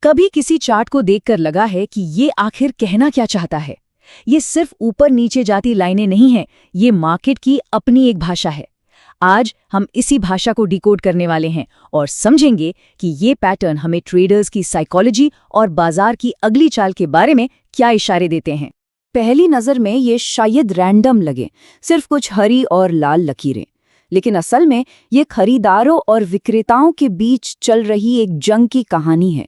कभी किसी चार्ट को देखकर लगा है कि ये आखिर कहना क्या चाहता है? ये सिर्फ ऊपर नीचे जाती लाइनें नहीं हैं, ये मार्केट की अपनी एक भाषा है। आज हम इसी भाषा को डिकोड करने वाले हैं और समझेंगे कि ये पैटर्न हमें ट्रेडर्स की साइकोलॉजी और बाजार की अगली चाल के बारे में क्या इशारे देते हैं। पहली नज़र में ये शायद रैंडम लगे, सिर्फ कुछ हरी और लाल लकीरें, लेकिन असल में ये खरीदारों और विक्रेताओं के बीच चल रही एक जंग की कहानी है।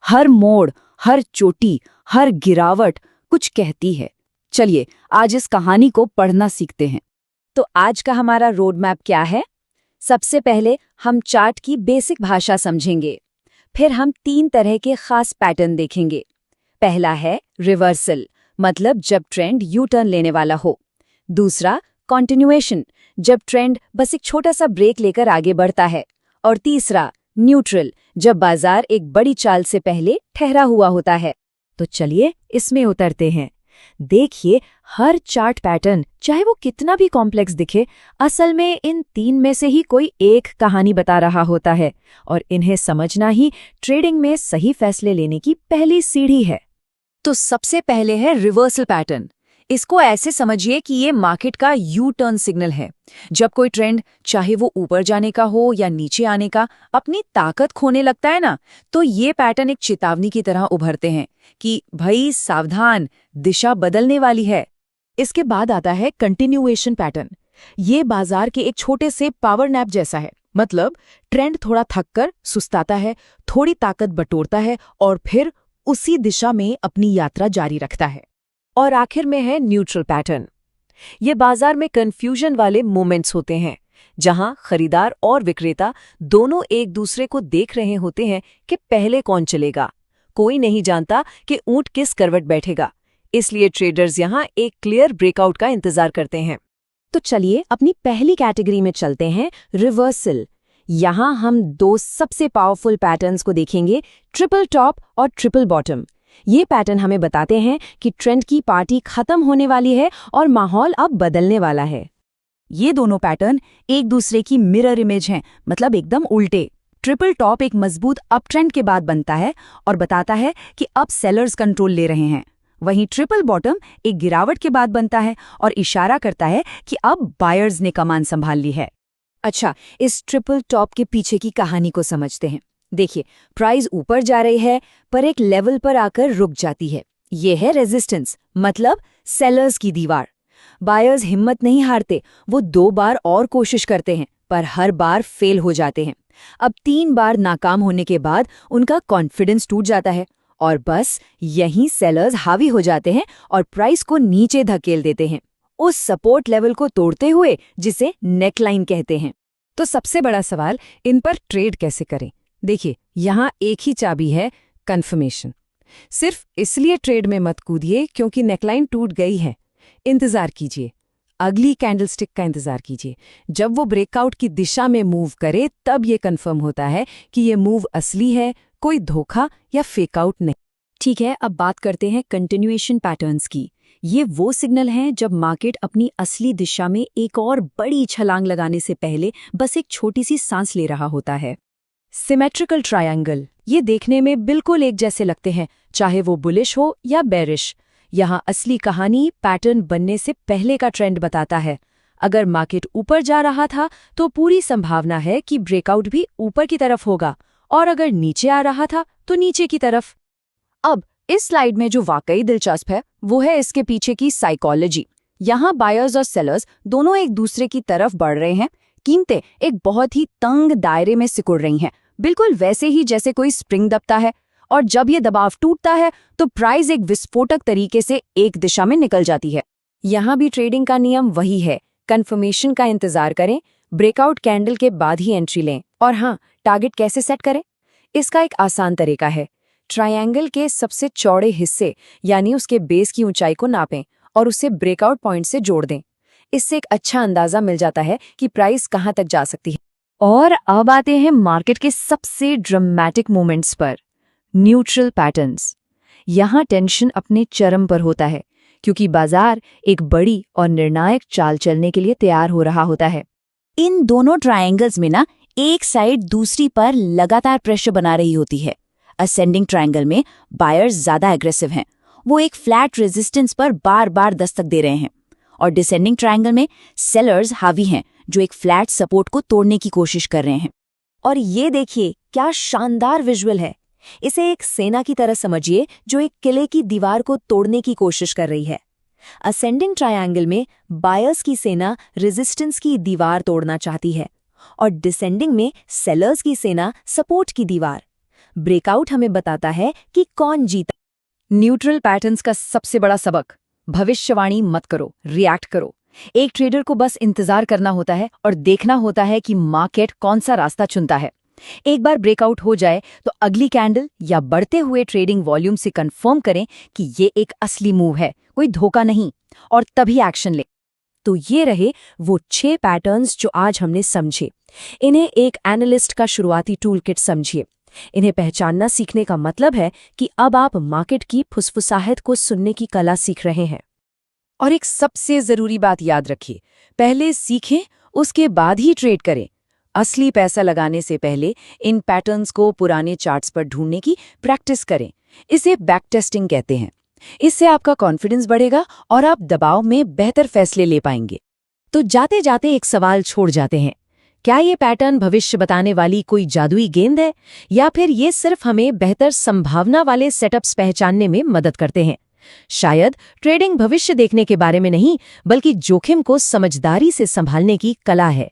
हर मोड़, हर चोटी, हर गिरावट कुछ कहती है। चलिए आज इस कहानी को पढ़ना सीखते हैं। तो आज का हमारा रोड मैप क्या है? सबसे पहले हम चार्ट की बेसिक भाषा समझेंगे। फिर हम 3 तरह के खास पैटर्न देखेंगे। पहला है रिवर्सल, मतलब जब ट्रेंड यू टर्न लेने वाला हो। दूसरा कॉन्टिन्यूएशन, जब ट्रेंड बस एक छोटा सा ब्रेक लेकर आगे बढ़ता है। और तीसरा न्यूट्रल, जब बाजार एक बड़ी चाल से पहले ठहरा हुआ होता है। तो चलिए इसमें उतरते हैं। देखिए, हर चार्ट पैटर्न, चाहे वो कितना भी कॉम्प्लेक्स दिखे, असल में इन 3 में से ही कोई एक कहानी बता रहा होता है, और इन्हें समझना ही ट्रेडिंग में सही फैसले लेने की पहली सीढ़ी है। तो सबसे पहले है रिवर्सल पैटर्न। इसको ऐसे समझिए कि ये मार्केट का यू टर्न सिग्नल है। जब कोई ट्रेंड, चाहे वो ऊपर जाने का हो या नीचे आने का, अपनी ताकत खोने लगता है ना, तो ये पैटर्न एक चेतावनी की तरह उभरते हैं कि भाई सावधान, दिशा बदलने वाली है। इसके बाद आता है कंटिन्यूएशन पैटर्न। ये बाजार के एक छोटे से पावर नैप जैसा है, मतलब ट्रेंड थोड़ा थककर सुस्ताता है, थोड़ी ताकत बटोरता है और फिर उसी दिशा में अपनी यात्रा जारी रखता है। और आखिर में है न्यूट्रल पैटर्न। ये बाजार में कंफ्यूजन वाले मोमेंट्स होते हैं, जहां खरीदार और विक्रेता दोनों एक दूसरे को देख रहे होते हैं कि पहले कौन चलेगा। कोई नहीं जानता कि ऊंट किस करवट बैठेगा, इसलिए ट्रेडर्स यहां एक क्लियर ब्रेकआउट का इंतजार करते हैं। तो चलिए अपनी पहली कैटेगरी में चलते हैं, रिवर्सल। यहां हम 2 सबसे पावरफुल पैटर्न्स को देखेंगे, ट्रिपल टॉप और ट्रिपल बॉटम। ये पैटर्न हमें बताते हैं कि ट्रेंड की पार्टी खत्म होने वाली है और माहौल अब बदलने वाला है। ये दोनों पैटर्न एक दूसरे की मिरर इमेज हैं, मतलब एकदम उल्टे। ट्रिपल टॉप एक मजबूत अप ट्रेंड के बाद बनता है और बताता है कि अब सेलर्स कंट्रोल ले रहे हैं। वहीं ट्रिपल बॉटम एक गिरावट के बाद बनता है और इशारा करता है कि अब बायर्स ने कमान संभाल ली है। अच्छा, इस ट्रिपल टॉप के पीछे की कहानी को समझते हैं। देखिए, प्राइस ऊपर जा रही है पर एक लेवल पर आकर रुक जाती है। ये है रेजिस्टेंस, मतलब सेलर्स की दीवार। बायर्स हिम्मत नहीं हारते, वो 2 बार और कोशिश करते हैं पर हर बार फेल हो जाते हैं। अब 3 बार नाकाम होने के बाद उनका कॉन्फिडेंस टूट जाता है और बस यहीं सेलर्स हावी हो जाते हैं और प्राइस को नीचे धकेल देते हैं, उस सपोर्ट लेवल को तोड़ते हुए जिसे नेकलाइन कहते हैं। तो सबसे बड़ा सवाल, इन पर ट्रेड कैसे करें? देखिए, यहाँ एक ही चाबी है, कंफर्मेशन। सिर्फ इसलिए ट्रेड में मत कूदिए क्योंकि नेकलाइन टूट गई है। इंतजार कीजिए, अगली कैंडलस्टिक का इंतजार कीजिए। जब वो ब्रेकआउट की दिशा में मूव करे तब ये कंफर्म होता है कि ये मूव असली है, कोई धोखा या फेकआउट नहीं। ठीक है, अब बात करते हैं कंटिन्यूएशन पैटर्न्स की। ये वो सिग्नल हैं जब मार्केट अपनी असली दिशा में एक और बड़ी छलांग लगाने से पहले बस एक छोटी सी सांस ले रहा होता है। सिमेट्रिकल ट्रायंगल, ये देखने में बिल्कुल एक जैसे लगते हैं, चाहे वो बुलिश हो या बेरिश। यहाँ असली कहानी पैटर्न बनने से पहले का ट्रेंड बताता है। अगर मार्केट ऊपर जा रहा था तो पूरी संभावना है कि ब्रेकआउट भी ऊपर की तरफ होगा, और अगर नीचे आ रहा था तो नीचे की तरफ। अब इस स्लाइड में जो वाकई दिलचस्प है वो है इसके पीछे की साइकोलॉजी। यहाँ बायर्स और सेलर्स दोनों एक दूसरे की तरफ बढ़ रहे हैं, कीमतें एक बहुत ही तंग दायरे में सिकुड़ रही हैं, बिल्कुल वैसे ही जैसे कोई स्प्रिंग दबता है, और जब ये दबाव टूटता है तो प्राइस एक विस्फोटक तरीके से एक दिशा में निकल जाती है। यहाँ भी ट्रेडिंग का नियम वही है, कंफर्मेशन का इंतजार करें, ब्रेकआउट कैंडल के बाद ही एंट्री लें। और हाँ, टारगेट कैसे सेट करें? इसका एक आसान तरीका है, ट्रायंगल के सबसे चौड़े हिस्से यानी उसके बेस की ऊंचाई को नापें और उसे ब्रेकआउट पॉइंट से जोड़ दें। इससे एक अच्छा अंदाजा मिल जाता है कि प्राइस कहां तक जा सकती है। और अब आते हैं मार्केट के सबसे ड्रामेटिक मोमेंट्स पर, न्यूट्रल पैटर्न्स। यहाँ टेंशन अपने चरम पर होता है क्योंकि बाजार एक बड़ी और निर्णायक चाल चलने के लिए तैयार हो रहा होता है। इन दोनों ट्रायंगल्स में ना एक साइड दूसरी पर लगातार प्रेशर बना रही होती है। असेंडिंग ट्रायंगल में बायर्स ज्यादा एग्रेसिव हैं, वो एक फ्लैट रेजिस्टेंस पर बार बार दस्तक दे रहे हैं। और डिसेंडिंग ट्रायंगल में सेलर्स हावी हैं, जो एक फ्लैट सपोर्ट को तोड़ने की कोशिश कर रहे हैं। और ये देखिए क्या शानदार विजुअल है। इसे एक सेना की तरह समझिए जो एक किले की दीवार को तोड़ने की कोशिश कर रही है। असेंडिंग ट्रायंगल में बायर्स की सेना रेजिस्टेंस की दीवार तोड़ना चाहती है और डिसेंडिंग में सेलर्स की सेना सपोर्ट की दीवार। ब्रेकआउट हमें बताता है कि कौन जीता। न्यूट्रल पैटर्न्स का सबसे बड़ा सबक, भविष्यवाणी मत करो, रिएक्ट करो। एक ट्रेडर को बस इंतजार करना होता है और देखना होता है कि मार्केट कौन सा रास्ता चुनता है। एक बार ब्रेकआउट हो जाए तो अगली कैंडल या बढ़ते हुए ट्रेडिंग वॉल्यूम से कंफर्म करें कि ये एक असली मूव है, कोई धोखा नहीं, और तभी एक्शन ले। तो ये रहे वो 6 पैटर्न्स जो आज हमने समझे। इन्हें एक एनालिस्ट का शुरुआती टूल किट समझिए। इन्हें पहचानना सीखने का मतलब है कि अब आप मार्केट की फुसफुसाहट को सुनने की कला सीख रहे हैं। और एक सबसे जरूरी बात याद रखिए, पहले सीखें उसके बाद ही ट्रेड करें। असली पैसा लगाने से पहले इन पैटर्न्स को पुराने चार्ट्स पर ढूंढने की प्रैक्टिस करें। इसे बैक टेस्टिंग कहते हैं। इससे आपका कॉन्फिडेंस बढ़ेगा और आप दबाव में बेहतर फैसले ले पाएंगे। तो जाते जाते एक सवाल छोड़ जाते हैं, क्या ये पैटर्न भविष्य बताने वाली कोई जादुई गेंद है, या फिर ये सिर्फ हमें बेहतर संभावना वाले सेटअप्स पहचानने में मदद करते हैं? शायद ट्रेडिंग भविष्य देखने के बारे में नहीं, बल्कि जोखिम को समझदारी से संभालने की कला है।